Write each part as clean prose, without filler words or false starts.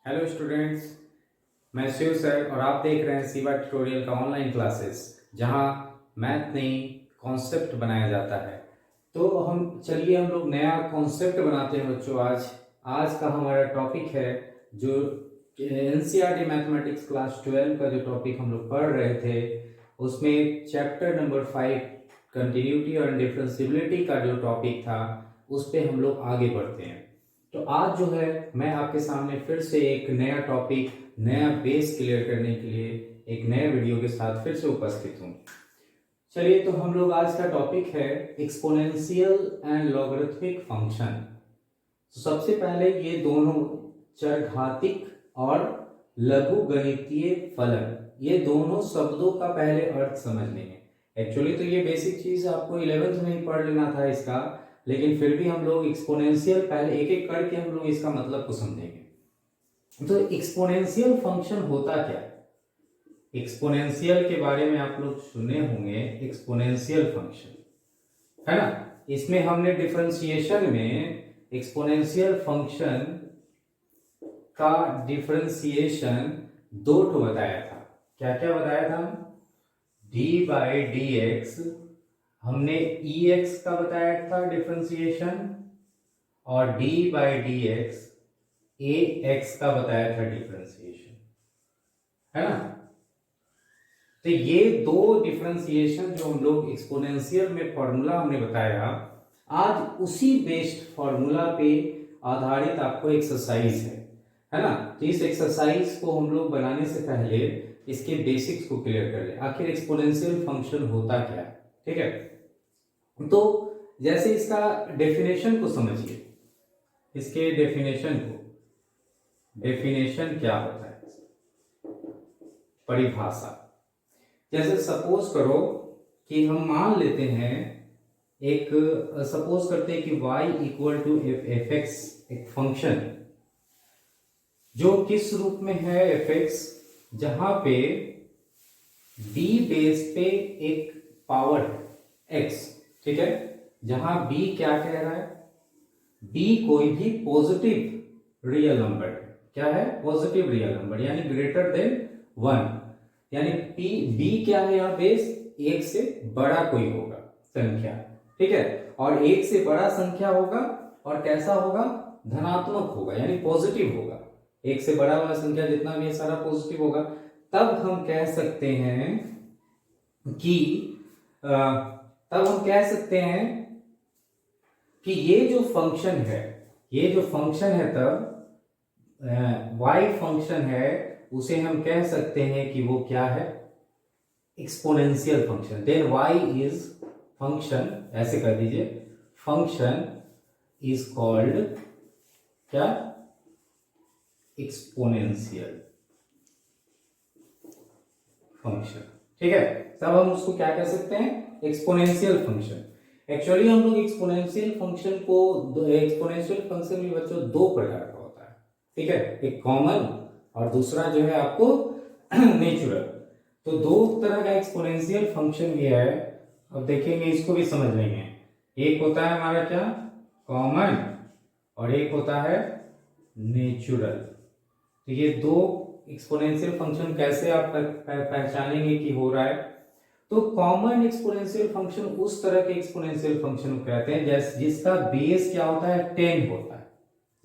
Hello students, मैं Shiv sir और आप देख रहे हैं शिवा ट्यूटोरियल का ऑनलाइन क्लासेस जहां मैथ नहीं कॉन्सेप्ट बनाया जाता है। तो हम लोग नया कॉन्सेप्ट बनाते हैं बच्चों। आज का हमारा टॉपिक है जो एनसीईआरटी मैथमेटिक्स क्लास 12 का जो टॉपिक हम लोग पढ़ रहे थे, उसमें चैप्टर नंबर 5 कंटिन्यूटी और डिफरेंशियबिलिटी का जो टॉपिक था उस पे हम लोग आगे बढ़ते हैं। तो आज जो है मैं आपके सामने फिर से एक नया टॉपिक, नया बेस क्लियर करने के लिए एक नए वीडियो के साथ फिर से उपस्थित हूँ। चलिए, तो हम लोग आज का टॉपिक है एक्सपोनेंशियल एंड लॉगरिथमिक फंक्शन। तो सबसे पहले ये दोनों चरघातिक और लघुगणितीय फलन, ये दोनों शब्दों का पहले अर्थ समझ लेंगे। एक्चुअली तो ये बेसिक चीज आपको 11th में ही पढ़ लेना था इसका, लेकिन फिर भी हम लोग एक्सपोनेंशियल पहले एक एक करके हम लोग इसका मतलब को समझेंगे। तो एक्सपोनेंशियल फंक्शन होता क्या है? एक्सपोनेंशियल के बारे में आप लोग सुने होंगे, एक्सपोनेंशियल फंक्शन है ना। इसमें हमने डिफरेंशिएशन में एक्सपोनेंशियल फंक्शन का डिफरेंशिएशन दो ठो बताया था। क्या क्या बताया था? डी बाई डी एक्स, हमने ई एक्स का बताया था डिफरेंशिएशन, और D by D x A x का बताया था डिफरेंशिएशन, है ना। तो ये दो डिफरेंशिएशन जो हम लोग एक्सपोनेंशियल में फॉर्मूला हमने बताया, आज उसी बेस्ड फॉर्मूला पे आधारित आपको एक्सरसाइज है ना। तो इस एक्सरसाइज को हम लोग बनाने से पहले इसके बेसिक्स को क्लियर कर ले, आखिर एक्सपोनेंशियल फंक्शन होता क्या है। ठीक है, तो जैसे इसका डेफिनेशन को समझिए, इसके डेफिनेशन क्या होता है, परिभाषा। जैसे सपोज करो कि हम मान लेते हैं सपोज करते हैं कि y equal to F X, एक फंक्शन जो किस रूप में है एफ एक्स, जहां पे b बेस पे एक पावर है x। ठीक है, जहां b क्या कह रहा है, b कोई भी पॉजिटिव रियल नंबर है। क्या है? पॉजिटिव रियल नंबर, यानी ग्रेटर देन 1, यानी b क्या है यहाँ बेस, एक से बड़ा कोई होगा संख्या। ठीक है, और एक से बड़ा संख्या होगा और कैसा होगा, धनात्मक होगा, यानी पॉजिटिव होगा। एक से बड़ा वाला संख्या जितना भी है सारा पॉजिटिव होगा। तब हम कह सकते हैं कि ये जो फंक्शन है तब y फंक्शन है, उसे हम कह सकते हैं कि वो क्या है, exponential function. Then y is function, ऐसे कर दीजिए, फंक्शन इज कॉल्ड क्या, एक्सपोनेंशियल फंक्शन। ठीक है, तब हम उसको क्या कह सकते हैं, एक्सपोनेंशियल फंक्शन। एक्चुअली हम लोग एक्सपोनेंशियल फंक्शन भी बच्चों दो प्रकार का होता है। ठीक है, एक कॉमन और दूसरा जो है आपको नेचुरल। तो दो तरह का एक्सपोनेंशियल फंक्शन भी है। अब देखेंगे, इसको भी समझ लेंगे। एक होता है हमारा क्या, कॉमन, और एक होता है नेचुरल। तो ये दो एक्सपोनेंशियल फंक्शन कैसे आप पहचानेंगे कि हो रहा है। तो कॉमन एक्सपोनेंशियल फंक्शन उस तरह के एक्सपोनेंशियल फंक्शन को कहते हैं जैसे जिसका बेस क्या होता है, 10 होता है।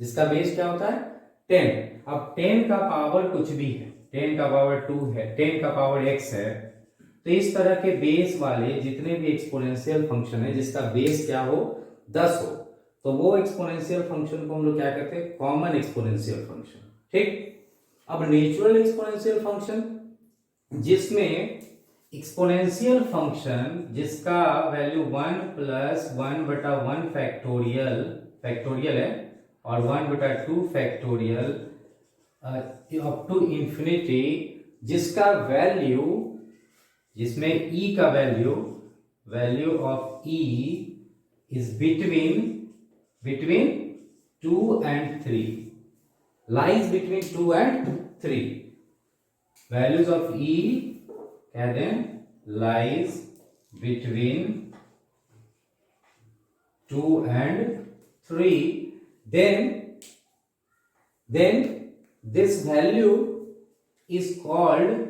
जिसका बेस क्या होता है, 10। अब 10 का पावर कुछ भी है, 10 का पावर 2 है, 10 का पावर x है। तो इस तरह के बेस वाले जितने भी एक्सपोनेंशियल फंक्शन है जिसका बेस क्या हो, 10 हो, तो वो एक्सपोनेंशियल फंक्शन को हम लोग क्या कहते हैं, कॉमन एक्सपोनेंशियल फंक्शन। ठीक, अब नेचुरल एक्सपोनेंशियल फंक्शन, जिसमें एक्सपोनेंशियल फंक्शन जिसका वैल्यू 1 प्लस 1/1 फैक्टोरियल है, और 1/2 फैक्टोरियल अप टू इंफिनिटी, जिसमें e का value of e is between 2 and 3, lies between 2 and 3. Values of e कहते हैं lies between 2 and 3. Then this value is called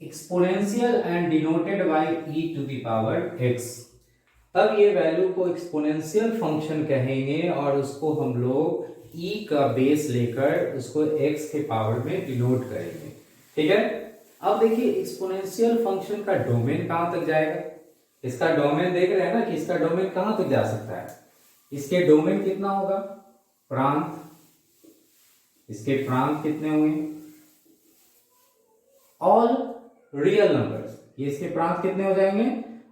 exponential and denoted by e to the power x। तब ये value को exponential function कहेंगे और उसको हम लोग e का बेस लेकर उसको x के पावर में डिनोट करेंगे। ठीक है, अब देखिए एक्सपोनेंशियल फंक्शन का डोमेन कहां तक जाएगा। इसका डोमेन देख रहे हैं ना कि इसका डोमेन कहां तक जा सकता है। इसके डोमेन कितना होगा, प्रांत, इसके प्रांत कितने होंगे, ऑल रियल नंबर्स। ये इसके प्रांत कितने हो जाएंगे,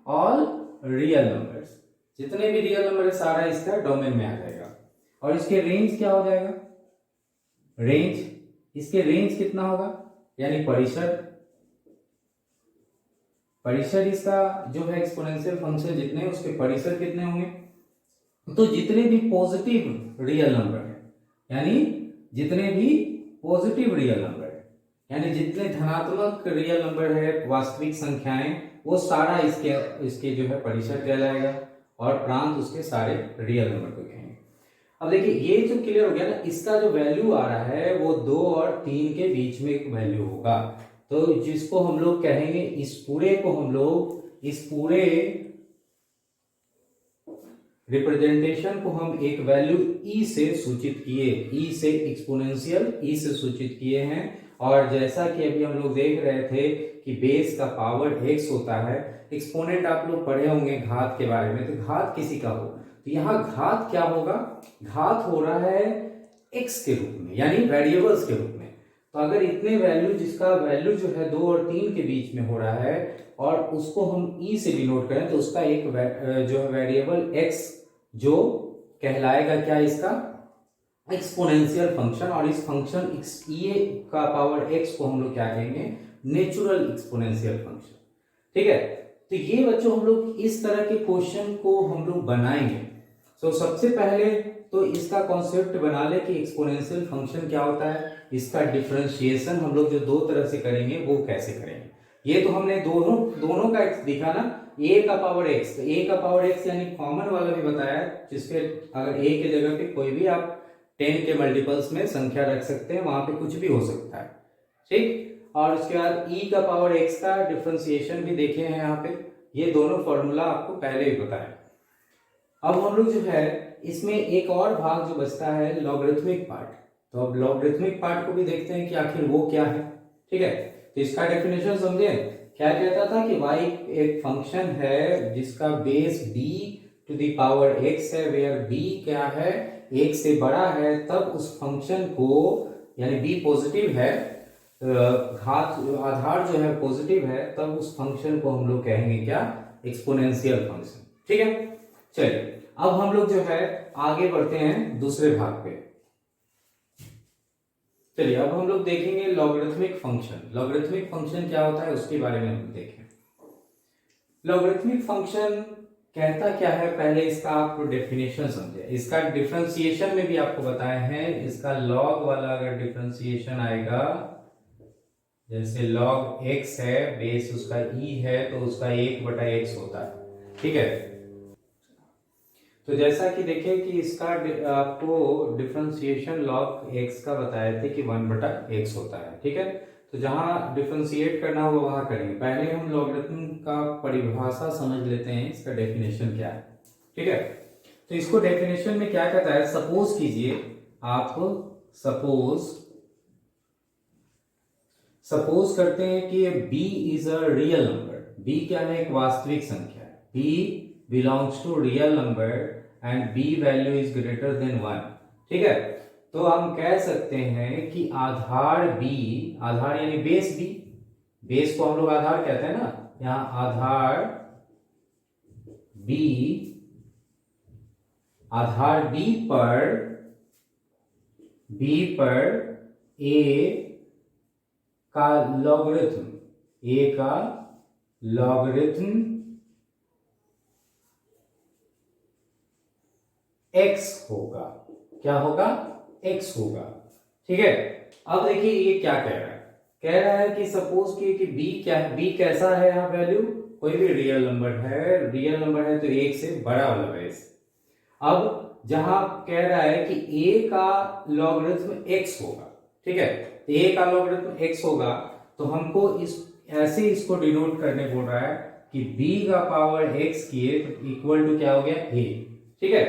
ऑल रियल नंबर्स। जितने भी रियल नंबर है सारा इसका डोमेन में आ जाएगा। और इसके रेंज क्या हो जाएगा, रेंज, इसके रेंज कितना होगा, यानी परिसर। परिसर इसका जो है एक्सपोनेंशियल फंक्शन जितने उसके परिसर कितने होंगे, तो जितने भी पॉजिटिव रियल नंबर है, यानी जितने भी पॉजिटिव रियल नंबर है, यानी जितने धनात्मक रियल नंबर है, वास्तविक संख्याएं, वो सारा इसके जो है परिसर कहलाएगा और प्रांत उसके सारे रियल नंबर को कहेंगे। अब देखिए ये जो क्लियर हो गया ना, इसका जो वैल्यू आ रहा है वो 2 और 3 के बीच में एक वैल्यू होगा। तो जिसको हम लोग कहेंगे, इस पूरे को हम लोग, इस पूरे रिप्रेजेंटेशन को हम एक वैल्यू e से सूचित किए, e से एक्सपोनेंशियल e से सूचित किए हैं। और जैसा कि अभी हम लोग देख रहे थे कि बेस का पावर x होता है, एक्सपोनेंट आप लोग पढ़े होंगे घात के बारे में, तो घात किसी का हो तो यहाँ घात क्या होगा, घात हो रहा है x के रूप में, यानी वेरिएबल्स के रूप में। तो अगर इतने वैल्यू, जिसका वैल्यू जो है 2 और 3 के बीच में हो रहा है और उसको हम e से डिनोट करें, तो उसका एक जो है वेरिएबल x जो कहलाएगा क्या, इसका एक्सपोनेंशियल फंक्शन। और इस फंक्शन e का पावर x को हम लोग क्या कहेंगे, नेचुरल एक्सपोनेंशियल फंक्शन। ठीक है, तो ये बच्चों हम लोग इस तरह के क्वेश्चन को हम लोग बनाएंगे। तो सबसे पहले तो इसका कॉन्सेप्ट बना ले कि एक्सपोनेंशियल फंक्शन क्या होता है, इसका डिफरेंशिएशन हम लोग जो 2 तरह से करेंगे वो कैसे करेंगे। ये तो हमने दोनों का दिखा ना, a का पावर x, तो a का पावर x यानी कॉमन वाला भी बताया, जिसके अगर a के जगह पे कोई भी आप 10 के मल्टीपल्स में संख्या रख सकते हैं, वहां पे कुछ भी हो सकता है। ठीक, और उसके बाद e का पावर x का डिफरेंशिएशन भी देखे हैं यहाँ पे, ये दोनों फॉर्मूला आपको पहले ही बताया। अब हम लोग जो है इसमें एक और भाग जो बचता है लॉगरिथमिक पार्ट, तो अब लॉगरिथमिक पार्ट को भी देखते हैं कि आखिर वो क्या है। ठीक है, तो इसका डेफिनेशन समझे, क्या कहता था कि y एक फंक्शन है जिसका base b to the power x है, वेयर b क्या है, 1 से बड़ा है, तब उस फंक्शन को, यानी b पॉजिटिव है, घात आधार जो है पॉजिटिव है, तब उस फंक्शन को हम लोग कहेंगे क्या, एक्सपोनेंशियल फंक्शन। ठीक है, चलिए अब हम लोग जो है आगे बढ़ते हैं दूसरे भाग पे। चलिए अब हम लोग देखेंगे लॉगरिथमिक फंक्शन। लॉगरिथमिक फंक्शन क्या होता है उसके बारे में हम देखें। लॉगरिथमिक फंक्शन कहता क्या है, पहले इसका आपको डेफिनेशन समझे। इसका डिफरेंशिएशन में भी आपको बताए हैं, इसका लॉग वाला अगर डिफरेंशिएशन आएगा, जैसे लॉग x है, बेस उसका e है, तो उसका 1/x होता है। ठीक है, तो जैसा कि देखें कि इसका आपको डिफरेंशिएशन लॉग x का बताए थे कि 1/x होता है। ठीक है, तो जहां डिफरेंशिएट करना होगा वहां करेंगे। पहले हम लॉगरिथम का परिभाषा समझ लेते हैं, इसका डेफिनेशन क्या है। ठीक है, तो इसको डेफिनेशन में क्या कहता है, सपोज कीजिए आप, सपोज करते हैं कि b is a real number. b क्या है, एक वास्तविक संख्या है। b belongs to real number and b value is greater than 1। ठीक है, तो हम कह सकते हैं कि आधार b, आधार यानी बेस b, बेस को हम लोग आधार कहते हैं ना, यहां आधार b, आधार b पर a का लॉगरिथम, a का लॉगरिथम x होगा। क्या होगा, x होगा। ठीक है, अब देखिए ये क्या कह रहा है, कह रहा है कि सपोज कि b क्या है, b कैसा है, यहाँ वैल्यू कोई भी रियल नंबर है, रियल नंबर है तो 1 से बड़ा वाला बेस। अब जहां कह रहा है कि a का लॉगरिथम x होगा। ठीक है, तो a का लॉगरिथम x होगा, तो हमको ऐसे इसको डिनोट करने बोल रहा है कि b का पावर x किए तो इक्वल टू क्या हो गया a। ठीक है,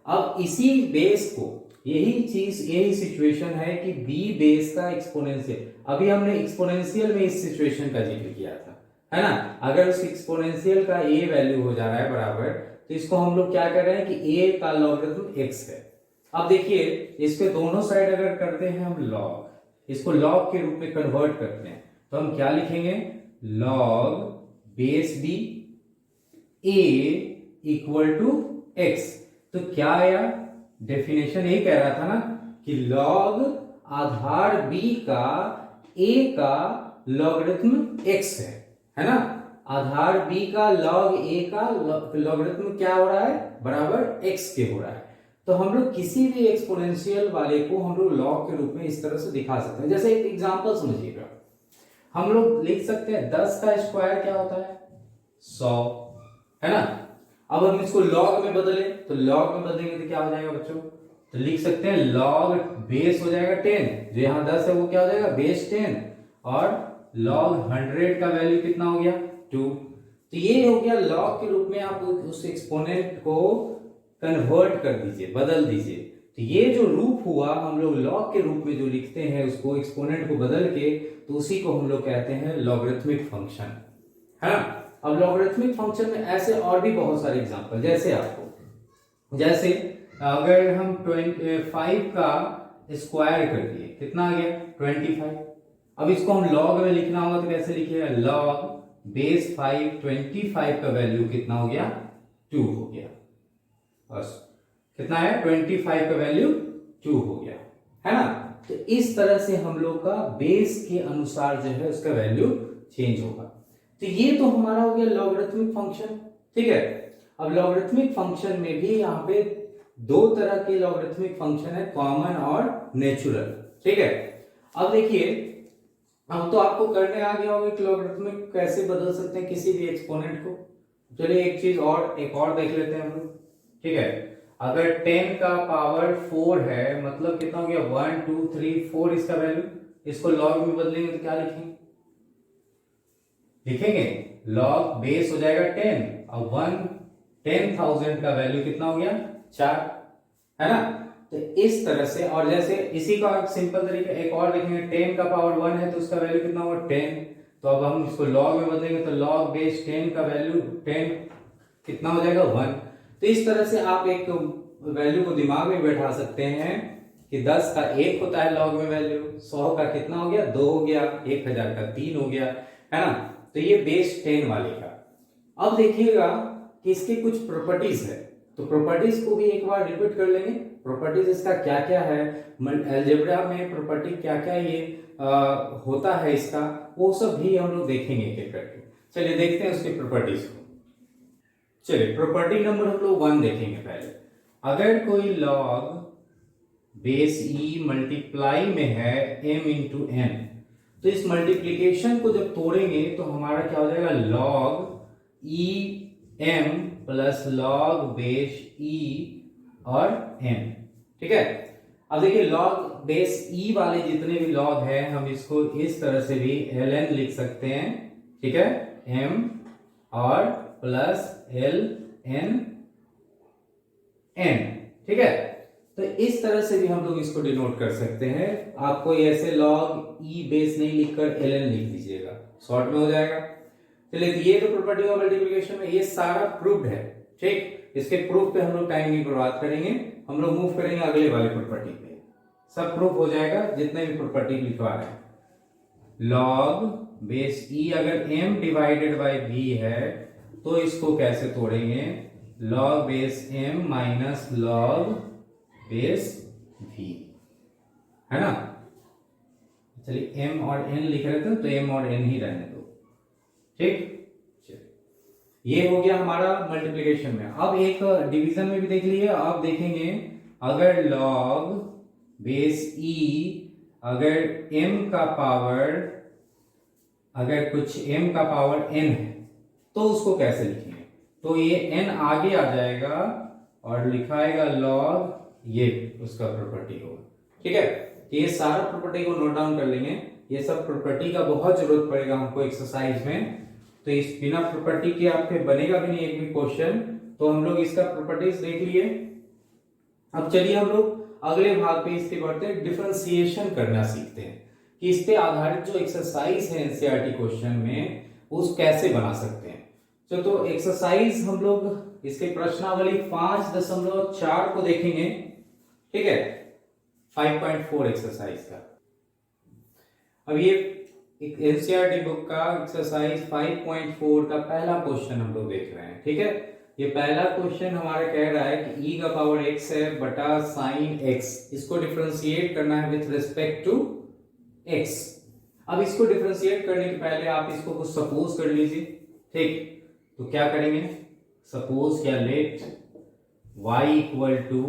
अब इसी बेस को, यही सिचुएशन है कि b बेस का एक्सपोनेंशियल, अभी हमने एक्सपोनेंशियल में इस सिचुएशन का जिक्र किया था, है ना। अगर उस एक्सपोनेंशियल का a वैल्यू हो जा रहा है बराबर, तो इसको हम लोग क्या कर रहे हैं कि a का लॉगरिथम x है। अब देखिए, इसके दोनों साइड अगर करते हैं हम लॉग, इसको लॉग के रूप में कन्वर्ट करते हैं, तो हम क्या लिखेंगे, log base b a equal to x। तो क्या आया, डेफिनेशन यही कह रहा था ना कि लॉग आधार b का a का लॉगरिथम x है ना। आधार b का लॉग a का लॉगरिथम क्या हो रहा है, बराबर x के हो रहा है। तो हम लोग किसी भी एक्सपोनेंशियल वाले को हम लोग लॉग के रूप में इस तरह से दिखा सकते हैं। जैसे एक एग्जांपल समझिएगा, हम लोग लिख सकते हैं 10 का स्क्वायर क्या होता है, 100, है ना। अब हम इसको लॉग में बदले, तो लॉग में बदलेंगे तो क्या हो जाएगा बच्चों, तो लिख सकते हैं लॉग बेस हो जाएगा 10, जो यहाँ 10 है वो क्या हो जाएगा बेस 10, और लॉग 100 का वैल्यू कितना हो गया 2। तो ये हो गया लॉग के रूप में, आप उस एक्सपोनेंट को कन्वर्ट कर दीजिए, बदल दीजिए। तो ये जो रूप हुआ, हम लोग लॉग के रूप में जो लिखते हैं उसको एक्सपोनेंट को बदल के, तो उसी को हम लोग कहते हैं लॉगरिथमिक फंक्शन, है ना। अब लॉगरिथमिक फंक्शन में ऐसे और भी बहुत सारे एग्जांपल, जैसे अगर हम 25 का स्क्वायर कर दिए, कितना आ गया 25। अब इसको हम लॉग में लिखना होगा तो कैसे लिखिएगा, लॉग बेस 5, 25 का वैल्यू कितना हो गया 2 हो गया, बस कितना है 25 का वैल्यू 2 हो गया, है ना। तो इस तरह से हम लोग का बेस के अनुसार जो है उसका वैल्यू चेंज होगा। तो ये तो हमारा हो गया लॉगरिथमिक फंक्शन, ठीक है। अब लॉगरिथमिक फंक्शन में भी यहाँ पे दो तरह के लॉगरिथमिक फंक्शन है, कॉमन और नेचुरल, ठीक है। अब देखिए, हम तो आपको करने आ गया होगा कि लॉगरिथमिक कैसे बदल सकते हैं किसी भी एक्सपोनेंट को। चलिए एक और देख लेते हैं हम लोग, ठीक है। अगर 10 का पावर 4 है, मतलब कितना हो गया 1 2 3 4 इसका वैल्यू, इसको लॉग में बदलेंगे तो क्या लिखेंगे लॉग बेस हो जाएगा 10 और 10,000 का वैल्यू कितना हो गया 4, है ना। तो इस तरह से, और जैसे इसी का सिंपल तरीका एक और देखेंगे, 10 का पावर 1 है तो उसका वैल्यू कितना होगा 10, तो अब हम इसको लॉग में बदलेंगे तो लॉग बेस 10 का वैल्यू 10 कितना हो जाएगा 1। तो इस तरह से आप एक वैल्यू को दिमाग में बैठा सकते हैं कि 10 का 1 होता है लॉग में वैल्यू, 100 का कितना हो गया 2 हो गया, 1000 का 3 हो गया, है ना। तो ये बेस 10 वाले का। अब देखिएगा कि इसके कुछ प्रॉपर्टीज है, तो प्रॉपर्टीज को भी एक बार रिपीट कर लेंगे। प्रॉपर्टीज इसका क्या क्या है, अलजेब्रा में प्रॉपर्टी क्या क्या ये होता है इसका, वो सब भी हम लोग देखेंगे एक एक करके। चलिए देखते हैं उसकी प्रॉपर्टीज को। चलिए प्रॉपर्टी नंबर हम लोग 1 देखेंगे पहले। अगर कोई लॉग बेस e मल्टीप्लाई में है m इंटू n, तो इस मल्टीप्लीकेशन को जब तोड़ेंगे तो हमारा क्या हो जाएगा log e m plus log base e और m, ठीक है। अब देखिए लॉग बेस e वाले जितने भी लॉग हैं हम इसको इस तरह से भी ln लिख सकते हैं, ठीक है, m और प्लस ln n, ठीक है। तो इस तरह से भी हम लोग इसको डिनोट कर सकते हैं। आपको ऐसे लॉग ई बेस नहीं लिखकर ln लिख दीजिएगा, शॉर्ट में हो जाएगा। चलिए तो ये तो प्रॉपर्टी ऑफ मल्टीप्लिकेशन में ये सारा प्रूव्ड है, ठीक। इसके प्रूफ पे हम लोग टाइम नहीं बर्बाद करेंगे, हम लोग मूव करेंगे अगले वाले प्रॉपर्टी पे, सब प्रूफ हो जाएगा जितने भी प्रॉपर्टी लिखवा रहे हैं। लॉग बेस ई अगर m डिवाइडेड बाय v है तो इसको कैसे तोड़ेंगे, log base m minus log base v, है ना। चलिए m और n लिख रहे थे तो m और n ही रहने दो, ठीक। ये हो गया हमारा मल्टीप्लिकेशन में। अब एक डिवीजन में भी देख लीजिए, आप देखेंगे अगर लॉग बेस e अगर m का पावर, अगर कुछ m का पावर n है तो उसको कैसे लिखेंगे, तो ये n आगे आ जाएगा और लिखाएगा लॉग, ये उसका प्रॉपर्टी होगा, ठीक है। तो ये सारा प्रॉपर्टी को नोट डाउन कर लेंगे, ये सब प्रॉपर्टी का बहुत जरूरत पड़ेगा हमको एक्सरसाइज में। तो इस बिना प्रॉपर्टी के आपके बनेगा भी नहीं एक भी क्वेश्चन। तो हम लोग इसका प्रॉपर्टीज देख लिए। अब चलिए हम लोग अगले भाग पे इसके बढ़ते हैं, डिफरेंशिएशन करना सीखते हैं कि इस पे आधारित जो एक्सरसाइज है एनसीईआरटी क्वेश्चन में उस कैसे बना सकते हैं। तो एक्सरसाइज हम लोग इसके प्रश्नावली 5.4 को देखेंगे, ठीक है, 5.4 एक्सरसाइज का। अब ये एक एनसीईआरटी बुक का एक्सरसाइज 5.4 का पहला क्वेश्चन हम लोग देख रहे हैं, ठीक है। ये पहला क्वेश्चन हमारा कह रहा है कि e का पावर x है बटा साइन x, इसको डिफरेंशिएट करना है विथ रिस्पेक्ट टू x। अब इसको डिफरेंशिएट करने के पहले आप इसको कुछ सपोज कर लीजिए, ठीक। तो क्या करेंगे, सपोज क्या, let y equal to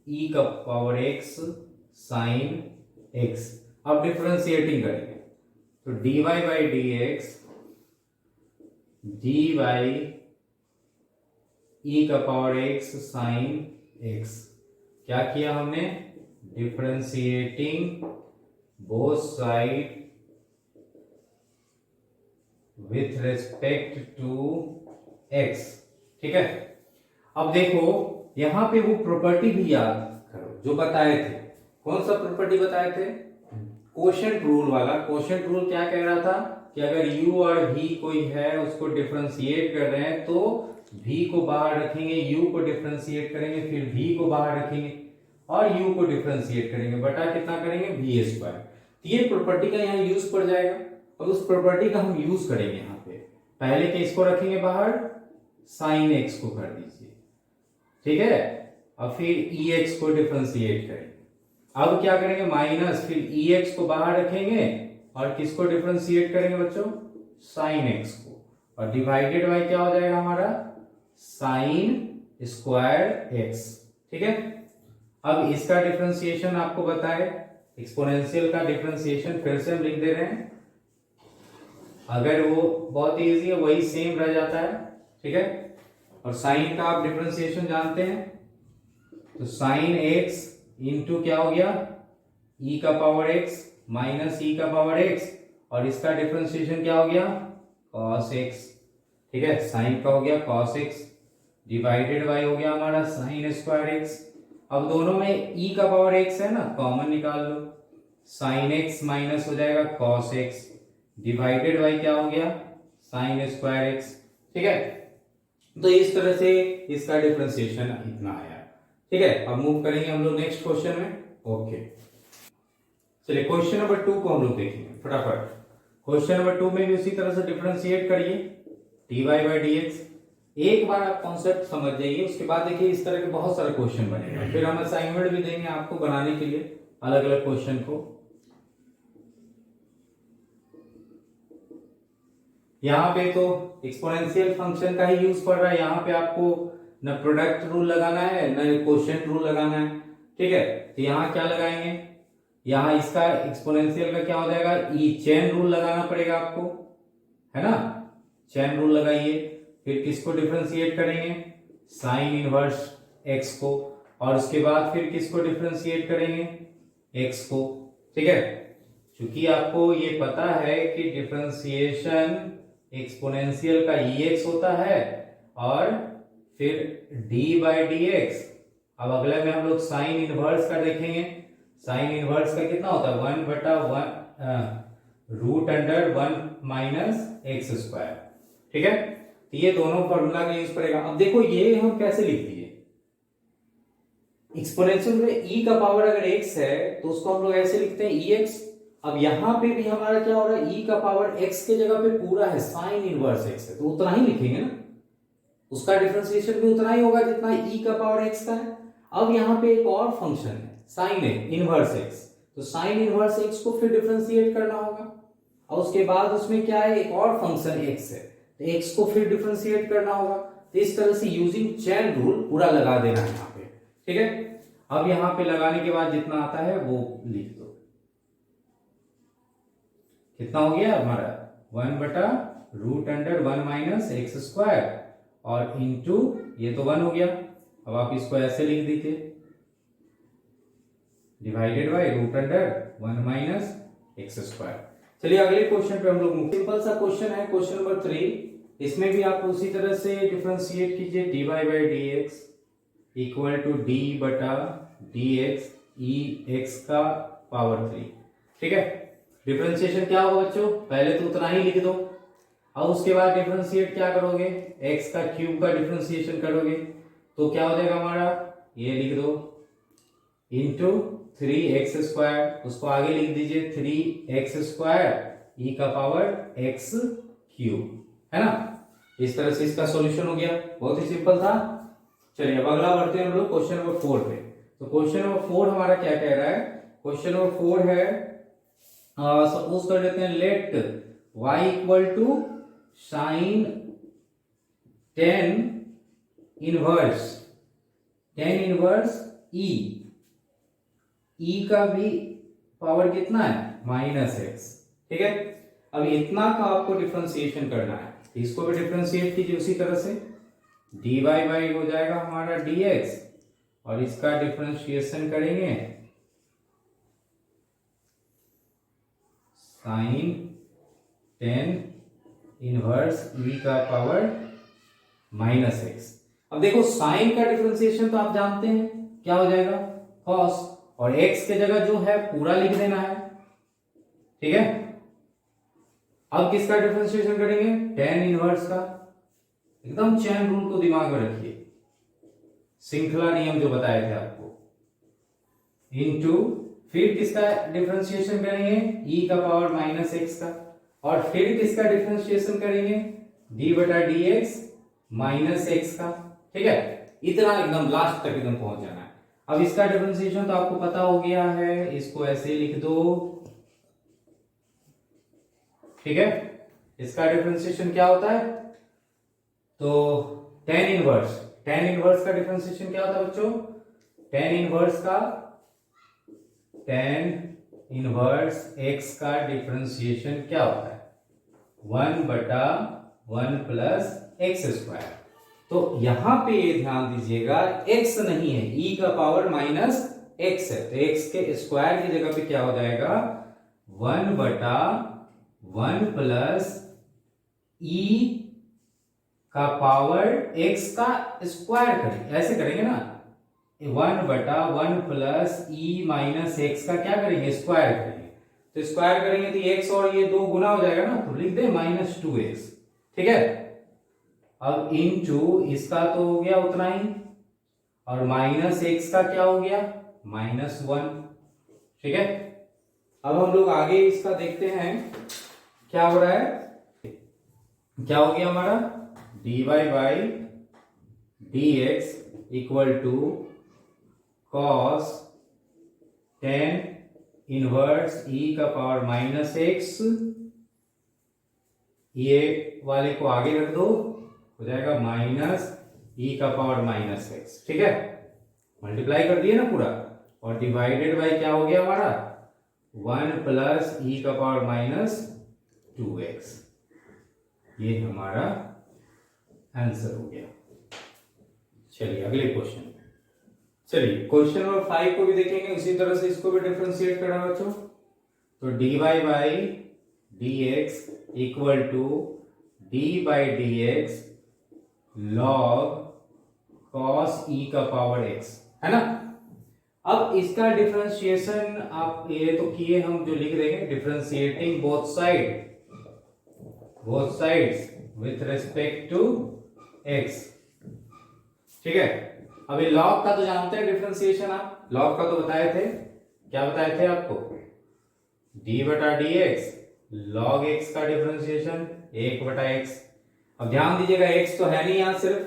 e का पावर x साइन x। अब डिफरेंशिएटिंग करेंगे तो dy by dx dy e का पावर x साइन x। क्या किया हमने, differentiating both side with respect to x, ठीक है। अब देखो यहां पे वो प्रॉपर्टी भी याद करो जो बताए थे। कौन सा प्रॉपर्टी बताए थे, कोशेंट रूल वाला। कोशेंट रूल क्या कह रहा था कि अगर u और v कोई है उसको डिफरेंशिएट कर रहे हैं तो v को बाहर रखेंगे, u को डिफरेंशिएट करेंगे, फिर v को बाहर रखेंगे और u को डिफरेंशिएट करेंगे, बटा कितना करेंगे, v स्क्वायर। तो ये प्रॉपर्टी का यहाँ यूज पड़ जाएगा और उस प्रॉपर्टी का हम यूज करेंगे यहाँ पे। पहले के इसको रखेंगे बाहर, साइन x को कर दीजिए, ठीक है, और फिर ex को डिफरेंशिएट करेंगे। अब क्या करेंगे, माइनस, फिर ex को बाहर रखेंगे और किसको डिफरेंशिएट करेंगे बच्चों, साइन x को, और डिवाइडेड बाय क्या हो जाएगा हमारा, साइन स्क्वायर x, ठीक है। अब इसका डिफरेंशिएशन आपको बताए, एक्सपोनेंशियल का डिफरेंशिएशन फिर से हम लिख दे रहे हैं। अगर वो बहुत इजी है वही सेम रह जाता है, ठीक है। और साइन का आप डिफरेंशिएशन जानते हैं, तो साइन x इंटू क्या हो गया, e का पावर x माइनस e का पावर x, और इसका डिफरेंशिएशन क्या हो गया, cos x, ठीक है। साइन का हो गया cos x डिवाइडेड बाय हो गया हमारा साइन स्क्वायर x। अब दोनों में e का पावर x है ना, कॉमन निकाल लो, साइन x माइनस हो जाएगा cos x डिवाइडेड बाय क्या हो गया, साइन स्क्वायर x, ठीक है। तो इस तरह से इसका डिफरेंशिएशन इतना आया, ठीक है। अब मूव करेंगे हम लोग नेक्स्ट क्वेश्चन में, ओके। चलिए क्वेश्चन नंबर 2 को हम लोग देखेंगे फटाफट। क्वेश्चन नंबर 2 में भी उसी तरह से डिफरेंशिएट करिए dy बाई dx। एक बार आप कॉन्सेप्ट समझ जाइए, उसके बाद देखिए इस तरह के बहुत सारे क्वेश्चन बनेगा, फिर हम असाइनमेंट भी देंगे आपको बनाने के लिए अलग अलग क्वेश्चन को। यहाँ पे तो एक्सपोनेंशियल फंक्शन का ही यूज पड़ रहा है, यहाँ पे आपको न प्रोडक्ट रूल लगाना है न क्वोशिएंट रूल लगाना है, ठीक है। तो यहाँ क्या लगाएंगे, यहाँ इसका एक्सपोनेंशियल का क्या हो जाएगा, ई चेन रूल लगाना पड़ेगा आपको, है ना, चेन रूल लगाइए। फिर किसको डिफरेंशिएट करेंगे, साइन इनवर्स एक्स को, और उसके बाद फिर किसको डिफरेंशिएट करेंगे, एक्स को, ठीक है। क्योंकि आपको ये पता है कि डिफरेंशिएशन एक्सपोनेंशियल का एक्स होता है और फिर d बाई डी एक्स। अब अगले में हम लोग साइन इनवर्स का देखेंगे, साइन इनवर्स का कितना होता है, 1/1 root under 1 minus X square, ठीक है। तो ये दोनों फॉर्मूला का यूज पड़ेगा। अब देखो ये हम कैसे लिख दिए, एक्सपोनेंशियल में e का पावर अगर x है तो उसको हम लोग ऐसे लिखते हैं ex। अब यहां पे भी हमारा क्या हो रहा है, e का पावर x के जगह पे पूरा है साइन इनवर्स x है, तो उतना ही लिखेंगे ना, उसका डिफरेंशिएशन भी उतना ही होगा जितना e का पावर x का है। अब यहाँ पे एक और फंक्शन है साइन इनवर्स x, तो साइन इनवर्स x को फिर डिफरेंशिएट करना होगा, और उसके बाद उसमें क्या है, एक और फंक्शन x है, तो x को फिर डिफरेंशिएट करना होगा। तो इस तरह से यूजिंग चेन रूल पूरा लगा देना है यहाँ पे, ठीक है। अब यहाँ पे लगाने के बाद जितना आता है वो लिख दो, कितना हो गया हमारा 1/√1 माइनस एक्स स्क्वायर, और इंटू ये तो 1 हो गया। अब आप इसको ऐसे लिख दीजिए, divided by root under 1 minus X square. चलिए अगले क्वेश्चन पे हम लोग, सिंपल सा क्वेश्चन है क्वेश्चन नंबर 3। इसमें भी आप उसी तरह से डिफरेंशिएट कीजिए, dy by D X equal to D बटा डी एक्स ई एक्स का पावर 3। ठीक है, डिफरेंशिएशन क्या होगा बच्चों, पहले तो उतना ही लिख दो, अब उसके बाद डिफरेंशिएट क्या करोगे, x का क्यूब का डिफरेंशिएशन करोगे तो क्या हो जाएगा हमारा, ये लिख दो इंटू 3x स्क्वायर, उसको आगे लिख दीजिए 3x स्क्वायर ई का पावर x क्यूब, है ना। इस तरह से इसका सॉल्यूशन हो गया, बहुत ही सिंपल था। चलिए अब अगला बढ़ते हैं हम लोग क्वेश्चन नंबर 4 पे। तो क्वेश्चन नंबर 4 हमारा क्या कह रहा है, क्वेश्चन नंबर 4 है, सपोज कर लेते हैं let y equal to sine tan inverse E का भी पावर कितना है माइनस एक्स। ठीक है, अब इतना का आपको डिफरेंशिएशन करना है, इसको भी डिफरेंशिएट कीजिए उसी तरह से, dy बाई हो जाएगा हमारा dx और इसका डिफरेंशिएशन करेंगे साइन टेन इनवर्स ई का पावर माइनस एक्स। अब देखो साइन का डिफरेंशिएशन तो आप जानते हैं क्या हो जाएगा cos, और x के जगह जो है पूरा लिख देना है। ठीक है, अब किसका डिफरेंशिएशन करेंगे, टेन इनवर्स का, एकदम चेन रूल को दिमाग में रखिए, श्रृंखला नियम जो बताए थे आपको, इनटू फिर किसका डिफरेंशिएशन करेंगे e का पावर माइनस एक्स का, और फिर किसका डिफरेंशिएशन करेंगे d बटा डी एक्स माइनस एक्स का। ठीक है, इतना एकदम लास्ट तक एकदम पहुंच जाना है। अब इसका डिफरेंशिएशन तो आपको पता हो गया है, इसको ऐसे लिख दो। ठीक है, इसका डिफरेंशिएशन क्या होता है, तो टेन इनवर्स का डिफरेंशिएशन क्या होता है बच्चों, टेन इनवर्स एक्स का डिफरेंशिएशन क्या होता है 1 बटा 1 प्लस एक्स स्क्वायर। तो यहां पे ये ध्यान दीजिएगा x नहीं है, e का पावर माइनस एक्स है, तो x के स्क्वायर की जगह पे क्या हो जाएगा 1 बटा 1 प्लस e का पावर x का स्क्वायर करेंगे, ऐसे करेंगे ना, 1 बटा 1 प्लस ई माइनस एक्स का क्या करेंगे स्क्वायर करेंगे, तो स्क्वायर करेंगे तो x और ये 2 गुना हो जाएगा ना, तो लिख दे माइनस 2x। ठीक है, अब इनटू इसका तो हो गया उतना ही, और माइनस एक्स का क्या हो गया माइनस 1। ठीक है, अब हम लोग आगे इसका देखते हैं क्या हो रहा है, क्या हो गया हमारा dy by D X equal to cos tan inverse E का पावर माइनस एक्स, ये वाले को आगे रख दो, हो जाएगा माइनस ई का पावर माइनस एक्स। ठीक है, मल्टीप्लाई कर दिए ना पूरा, और डिवाइडेड बाय क्या हो गया हमारा 1 प्लस ई का पावर माइनस 2x। ये हमारा आंसर हो गया। चलिए अगले क्वेश्चन, चलिए क्वेश्चन नंबर 5 को भी देखेंगे, उसी तरह से इसको भी डिफरेंशिएट करना बच्चों। तो dy by D X equal to D by D x log cos E का पावर x, है ना। अब इसका डिफरेंशिएशन आप ये तो किए, हम जो लिख देंगे differentiating both sides with respect to x। ठीक है, अभी लॉग का तो जानते हैं डिफरेंशिएशन, आप लॉग का तो बताए थे, क्या बताए थे आपको, d बटा डी एक्स लॉग x का डिफरेंशिएशन 1 बटा x। अब ध्यान दीजिएगा x तो है नहीं, यहां सिर्फ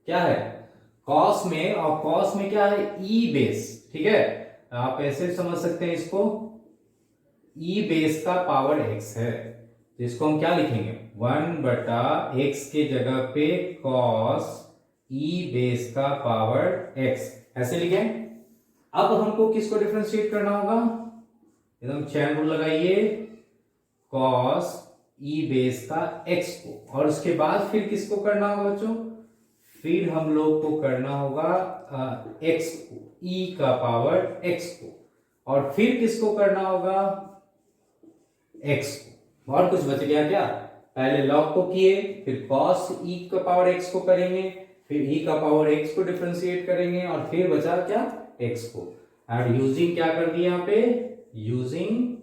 क्या है cos में, और cos में क्या है e बेस। ठीक है, आप ऐसे समझ सकते हैं इसको, e बेस का पावर x है, तो इसको हम क्या लिखेंगे 1 बटा x के जगह पे cos e बेस का पावर x, ऐसे लिखें। अब हमको किसको डिफरेंशिएट करना होगा, एकदम चैन रूल लगाइए, cos e बेस का x को, और उसके बाद फिर किसको करना होगा बच्चों, फिर हम लोग को करना होगा x को, e का पावर x को, और फिर किसको करना होगा, x को। और कुछ बच गया क्या, पहले log को किए, फिर cos e का पावर x को करेंगे, फिर e का पावर x को डिफरेंशिएट करेंगे, और फिर बचा क्या, x को। और यूजिंग क्या कर दिया यहाँ पे, यूजिंग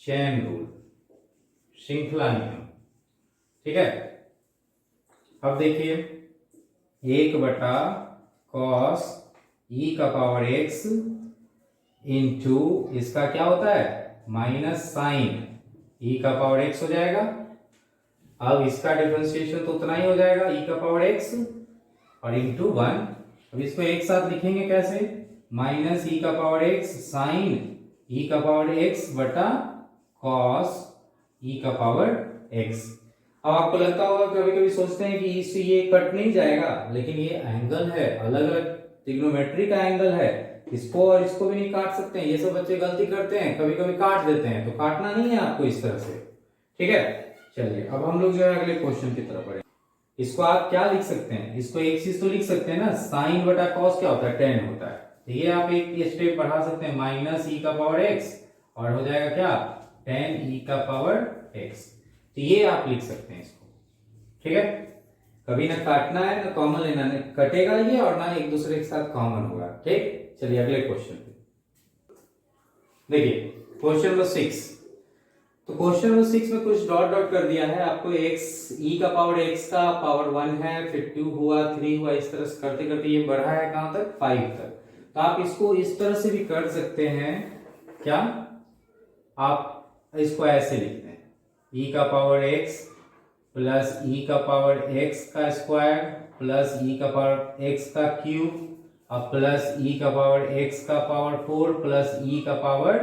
चेन रूल, श्रृंखला नियम। ठीक है, अब देखिए 1/cos e का पावर x इंटू इसका क्या होता है, माइनस साइन e का पावर x हो जाएगा। अब इसका डिफरेंशिएशन तो उतना ही हो जाएगा, e का पावर x और इंटू 1। अब इसको एक साथ लिखेंगे कैसे, माइनस e का पावर x साइन e का पावर x बटा cos e का पावर x। अब आपको लगता होगा, कभी कभी सोचते हैं कि इससे ये कट नहीं जाएगा, लेकिन ये एंगल है, अलग अलग ट्रिग्नोमेट्री का एंगल है, इसको और इसको भी नहीं काट सकते हैं। ये सब बच्चे गलती करते हैं, कभी कभी काट देते हैं, तो काटना नहीं है आपको इस तरह से। ठीक है, चलिए अब हम लोग जो है अगले क्वेश्चन की तरफ बढ़े। इसको आप क्या लिख सकते हैं, इसको एक चीज तो लिख सकते हैं ना, साइन बटा कॉस क्या होता है, टेन होता है। तो ये आप एक स्टेप बढ़ा सकते हैं, माइनस ई का पावर एक्स, और हो जाएगा क्या, टेन ई का पावर एक्स। तो ये आप लिख सकते हैं इसको। ठीक है, कभी ना काटना है ना कॉमन लेना, कटेगा ये और ना एक दूसरे के साथ कॉमन होगा। ठीक, चलिए अगले क्वेश्चन पे देखिए, क्वेश्चन नंबर 6। तो क्वेश्चन नंबर 6 में कुछ डॉट डॉट कर दिया है आपको, x e का पावर x का पावर 1 है, फिर 2 हुआ, 3 हुआ, इस तरह से करते करते ये बढ़ा है कहां तक, 5 तक। तो आप इसको इस तरह से भी कर सकते हैं, क्या आप इसको ऐसे लिखते हैं, e का पावर x प्लस e का पावर x का स्क्वायर प्लस e का पावर x का क्यूब अब प्लस e का पावर x का पावर 4 प्लस e का पावर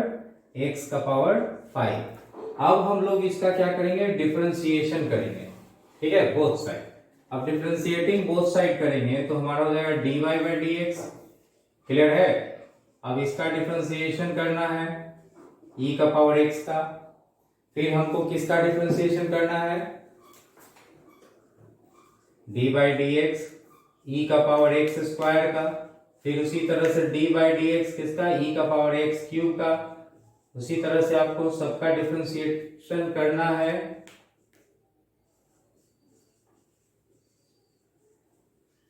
x का पावर 5। अब हम लोग इसका क्या करेंगे, डिफरेंशिएशन करेंगे। ठीक है, बोथ साइड। अब डिफरेंशिएटिंग बोथ साइड करेंगे तो हमारा हो जाएगा dy by D x. Clear है, अब इसका डिफरेंशिएशन करना है e का पावर x का, फिर हमको किसका डिफरेंशिएशन करना है, डी बाई डी एक्स ई का पावर एक्स स्क्वायर का, फिर उसी तरह से डी बाई डी एक्स किसका, ई का पावर एक्स क्यूब का। उसी तरह से आपको सबका डिफरेंशिएशन करना है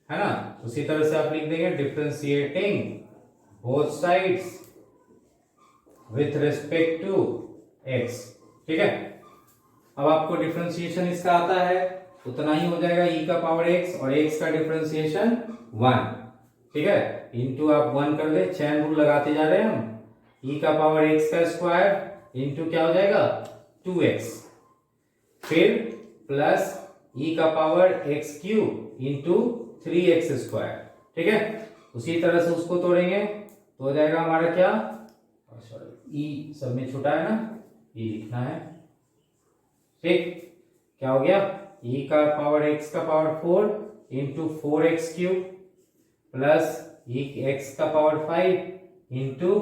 ना। उसी तरह से आप लिख देंगे differentiating both sides with respect to X. ठीक है, अब आपको डिफरेंशिएशन इसका आता है, उतना ही हो जाएगा e का पावर x और x का डिफरेंशिएशन 1। ठीक है, इंटू आप 1 कर दे, चैन रूल लगाते जा रहे हैं हम, e का पावर x का स्क्वायर इंटू क्या हो जाएगा 2x, फिर प्लस e का power x cube into 3x square. ठीक है, उसी तरह से उसको तोड़ेंगे तो हो जाएगा हमारा क्या, सॉरी e सब में छोटा है ना, e लिखना है। ठीक, क्या हो गया, e का पावर x का power 4 into 4x cube plus x का पावर 5 इंटू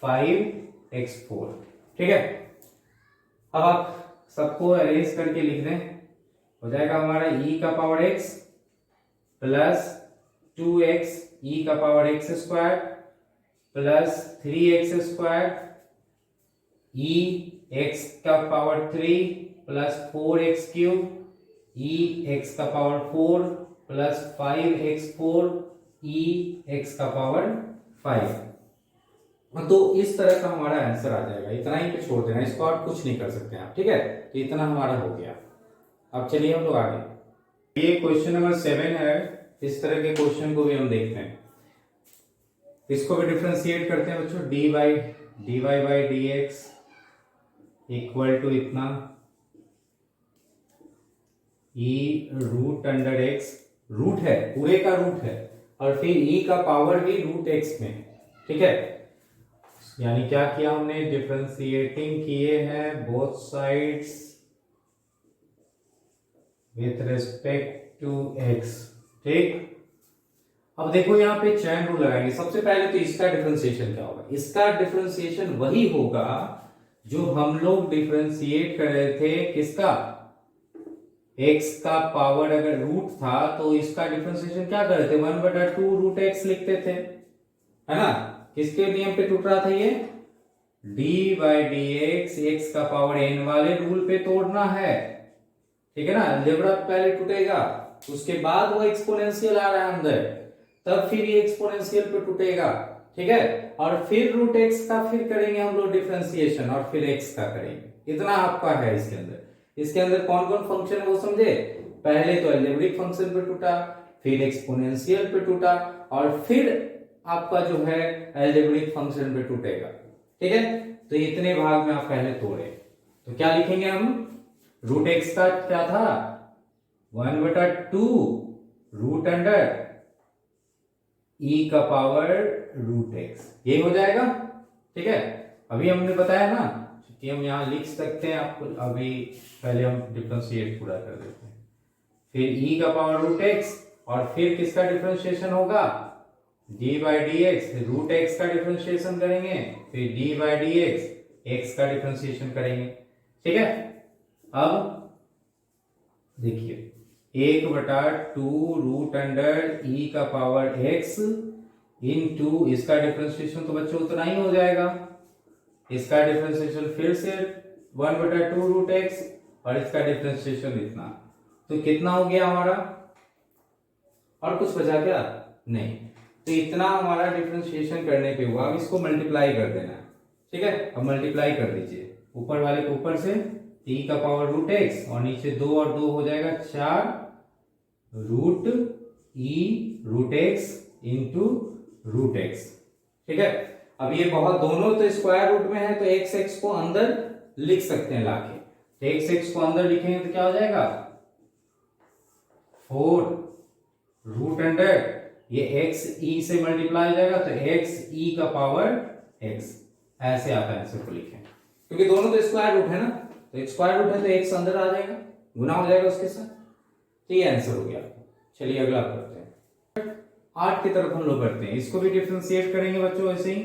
5x4। ठीक है, अब आप सबको अरेंज करके लिख दें, हो जाएगा हमारा e का power x plus 2x e का power x square plus 3x square e x का power 3 plus 4x cube e x का power 4 plus 5x4 e x का पावर 5। तो इस तरह का हमारा आंसर आ जाएगा। इतना ही पे छोड़ देना, इसको और कुछ नहीं कर सकते आप। ठीक है, तो इतना हमारा हो गया। अब चलिए हम लोग आगे, ये क्वेश्चन नंबर 7 है। इस तरह के क्वेश्चन को भी हम देखते हैं, इसको भी डिफरेंशिएट करते हैं बच्चों। dy by D X equal to इतना e root under x, root है, पूरे का रूट है, और फिर e का पावर भी रूट x में। ठीक है, यानी क्या किया हमने, डिफरेंशिएटिंग किए हैं both sides with respect to x। ठीक, अब देखो यहाँ पे चैन रूल लगाएंगे। सबसे पहले तो इसका डिफरेंशिएशन क्या होगा, इसका डिफरेंशिएशन वही होगा जो हम लोग डिफरेंशिएट कर रहे थे, किसका, x का पावर अगर रूट था तो इसका डिफरेंशिएशन क्या कर रहे थे, 1/2 रूट x लिखते थे, है ना। किसके नियम पे टूट रहा था ये? D by D X, X का पावर एन वाले रूल पे तोड़ना है, ठीक है ना। अलजेब्रा पहले टूटेगा, उसके बाद वो एक्सपोनेंशियल आ रहा है अंदर, तब फिर ये एक्सपोनेंशियल पे टूटेगा, ठीक है। और फिर रूट एक्स का फिर करेंगे हम लोग डिफरेंशिएशन, और फिर एक्स का करेंगे। इतना आपका है इसके अंदर। इसके अंदर कौन कौन फंक्शन है वो समझे? पहले तो अलजेब्रिक फंक्शन पे टूटा, फिर एक्सपोनेंशियल पे टूटा, और फिर आपका जो है अलजेब्रिक फंक्शन पे टूटेगा, ठीक है। तो इतने भाग में आप पहले तोड़े, तो क्या लिखेंगे हम? रूट एक्स का क्या था? 1/2 रूट अंडर ई का पावर रूट एक्स, ये हो जाएगा, ठीक है। अभी हमने बताया ना कि हम यहां लिख सकते हैं, आपको अभी पहले हम डिफरेंशिएट पूरा कर देते हैं। फिर ई का पावर रूट एक्स, और फिर किसका डिफरेंशिएशन होगा? D by D X, root X का डिफरेंशिएशन करेंगे, फिर D by D X, X का डिफरेंशिएशन करेंगे, ठीक है। अब देखिए 1/2 रूट अंडर ई का पावर एक्स इनटू इसका डिफरेंशिएशन तो बच्चों उतना ही हो जाएगा, इसका डिफरेंशिएशन फिर से 1/2 रूट एक्स, और इसका डिफरेंशिएशन इतना, तो कितना हो गया हमारा? और कुछ बचा क्या? नहीं। तो इतना हमारा डिफरेंशिएशन करने पे हुआ। अब इसको मल्टीप्लाई कर देना, ठीक है। अब मल्टीप्लाई कर दीजिए, ऊपर वाले को ऊपर से, ई का पावर रूट एक्स, और नीचे 2 और 2 हो जाएगा 4 root e root x into root x, ठीक है। अब ये बहुत दोनों तो स्क्वायर रूट में है, तो एक्स एक्स को अंदर लिख सकते हैं लाके, तो एक्स एक्स को अंदर लिखेंगे तो क्या हो जाएगा? 4 रूट अंडर, ये एक्स ई से मल्टीप्लाई हो जाएगा, तो एक्स ई का पावर एक्स, ऐसे आप आंसर को लिखें, क्योंकि दोनों तो स्क्वायर रूट है ना, तो एक स्क्वायर रूट है तो एक्स अंदर आ जाएगा, गुना हो जाएगा उसके साथ, तो ये आंसर हो गया। चलिए अगला करते हैं, 8 की तरफ हम लोग करते हैं। इसको भी डिफरेंशिएट करेंगे बच्चों ऐसे ही,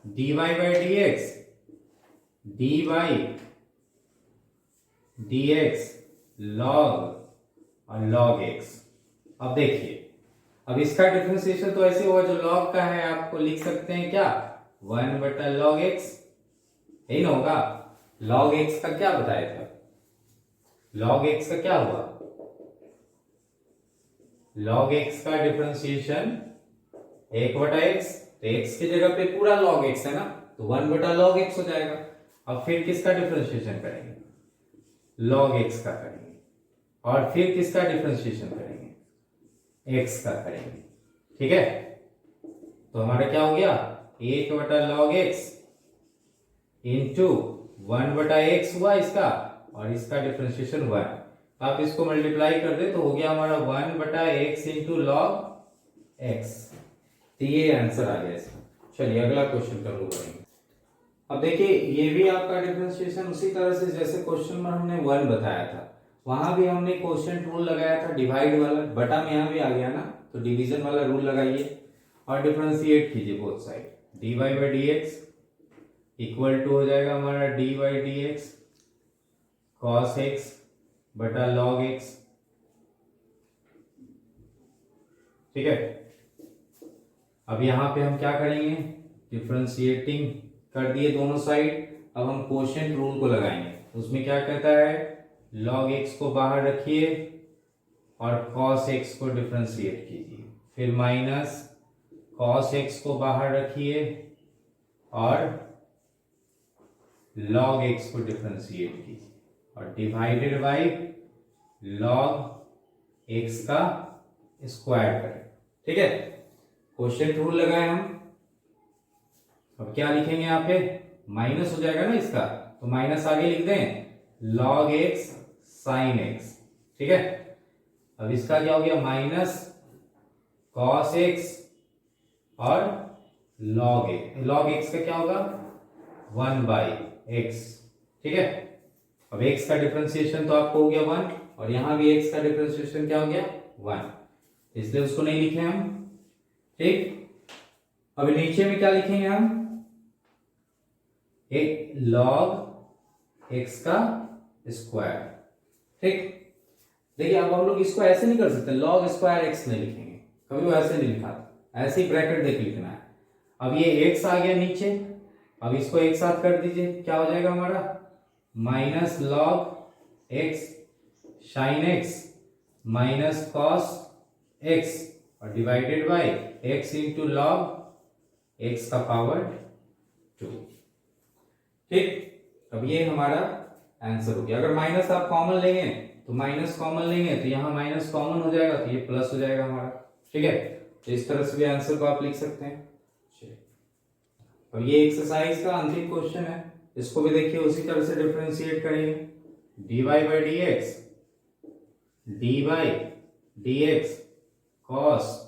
d Y by D x, d Y D x log और लॉग एक्स। अब देखिए, अब इसका डिफरेंशिएशन तो ऐसे होगा, जो लॉग का है आपको लिख सकते हैं क्या? 1/log x, यही ना होगा। log x का क्या बताया था? log x का क्या हुआ? log x का डिफरेंशिएशन 1/x, तो x की जगह पे पूरा log x है ना, तो 1/log x हो जाएगा। अब फिर किसका डिफरेंशिएशन करेंगे? log x का करेंगे, और फिर किसका डिफरेंशिएशन करेंगे? x का करेंगे, ठीक है। तो हमारा क्या हो गया? 1/log x इंटू 1/x हुआ इसका, और इसका डिफरेंशिएशन 1। आप इसको मल्टीप्लाई कर दे तो हो गया हमारा 1/x इंटू लॉग एक्स, तो ये आंसर आ गया इसका। चलिए अगला क्वेश्चन कर लो करेंगे। अब देखिए, ये भी आपका डिफरेंशिएशन उसी तरह से जैसे क्वेश्चन में हमने 1 बताया था, वहां भी हमने क्वोशिएंट रूल लगाया था, डिवाइड वाला, बटा में यहां भी आ गया ना, तो डिवीजन वाला रूल लगाइए और डिफरेंशिएट कीजिए both side. D Y by D X equal to हो जाएगा हमारा D Y D X cos X बटा लॉग एक्स, ठीक है। अब यहां पे हम क्या करेंगे? डिफरेंशिएटिंग कर दिए दोनों साइड, अब हम क्वोशिएंट रूल को लगाएंगे। उसमें क्या कहता है? log x को बाहर रखिए और cos x को डिफरेंशिएट कीजिए, फिर माइनस cos x को बाहर रखिए और log x को डिफरेंशिएट कीजिए, और डिवाइडेड बाय log x का स्क्वायर करें, ठीक है। क्वोशिएंट रूल लगाए हम। अब क्या लिखेंगे यहाँ पे? माइनस हो जाएगा ना इसका, तो माइनस आगे लिख दें log x sin x, ठीक है। अब इसका क्या हो गया? माइनस cos x और log x का क्या होगा? 1/x, ठीक है। अब x का डिफरेंशिएशन तो आपको हो गया 1, और यहां भी x का डिफरेंशिएशन क्या हो गया? 1, इसलिए उसको नहीं लिखे हम, ठीक। अब नीचे में क्या लिखेंगे हम? एक log x का स्क्वायर, ठीक। देखिए, अब हम लोग इसको ऐसे नहीं कर सकते, log स्क्वायर x नहीं लिखेंगे, कभी वो ऐसे नहीं लिखा, ऐसे ही ब्रैकेट देख लिखना है। अब ये x आ गया नीचे, अब इसको एक साथ कर दीजिए, क्या हो जाएगा हमारा minus log x sine x minus cos x और divided by x into log x का पावर 2। ठीक, अब ये हमारा आंसर हो गया। अगर माइनस आप कॉमन लेंगे तो माइनस कॉमन लेंगे तो यहाँ माइनस कॉमन हो जाएगा तो ये प्लस हो जाएगा हमारा। ठीक है, तो इस तरह से भी आंसर को आप लिख सकते हैं। अब ये एक्सरसाइज का अंतिम क्वेश्चन है, इसको भी देखिए उसी तरह से डिफरेंशिएट करेंगे। dy by D x D by D X cos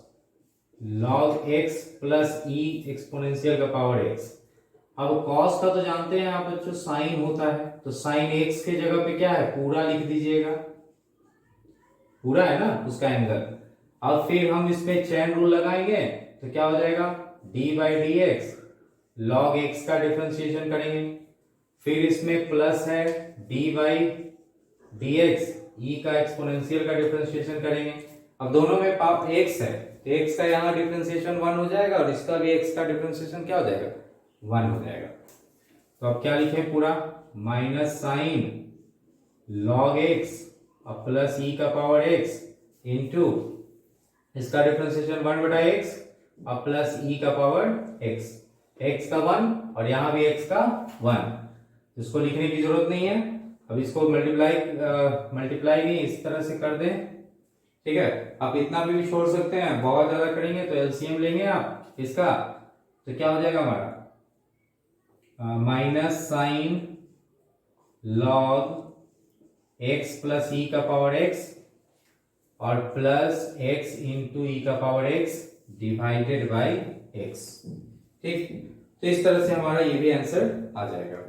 log x plus E exponential का पावर एक्स। अब कॉस का तो जानते हैं आप बच्चों साइन होता है, तो साइन एक्स के जगह पे क्या है पूरा लिख दीजिएगा, पूरा है ना उसका एंगल। अब फिर हम इसमें चेन रूल लगाएंगे तो क्या हो जाएगा D by D x log x का डिफरेंशिएशन करेंगे, फिर इसमें प्लस है डी बाई डी एक्स ई का एक्सपोनेंशियल का डिफरेंशिएशन करेंगे। अब दोनों में पाप एक्स है तो एक्स का यहाँ डिफरेंशिएशन 1 हो जाएगा और इसका भी एक्स का डिफरेंशिएशन क्या हो जाएगा 1 हो जाएगा। तो अब क्या लिखें पूरा माइनस साइन लॉग एक्स और प्लस ई का पावर एक्स इंटू इसका डिफरेंशिएशन 1/x और प्लस ई का पावर x, x का 1 और यहाँ भी x का 1। इसको लिखने की जरूरत नहीं है, अब इसको मल्टीप्लाई भी इस तरह से कर दें। ठीक है, आप इतना भी छोड़ सकते हैं, बहुत ज्यादा करेंगे तो एलसीएम लेंगे आप इसका, तो क्या हो जाएगा हमारा minus sine log x plus e का पावर एक्स और प्लस एक्स इंटू ई का power x divided by x. ठीक, तो इस तरह से हमारा ये भी आंसर आ जाएगा।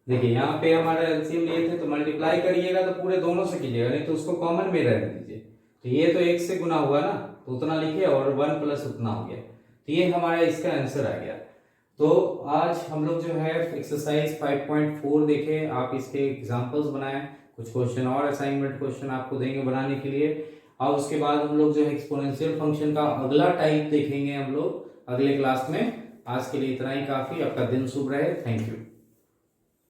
देखिए यहाँ पे हमारा एलसीएम लिए थे तो मल्टीप्लाई करिएगा तो पूरे दोनों से कीजिएगा, नहीं तो उसको कॉमन में रहने दीजिए। तो ये तो एक से गुना हुआ ना तो उतना लिखिए और 1 प्लस उतना हो गया, तो ये हमारा इसका आंसर आ गया। तो आज हम लोग जो है एक्सरसाइज 5.4 देखे, आप इसके एग्जांपल्स बनाएं, कुछ क्वेश्चन और असाइनमेंट क्वेश्चन आपको देंगे बनाने के लिए, और उसके बाद हम लोग जो है एक्सपोनेंशियल फंक्शन का अगला टाइप देखेंगे हम लोग अगले क्लास में। आज के लिए इतना ही काफी, आपका दिन शुभ रहे, थैंक यू।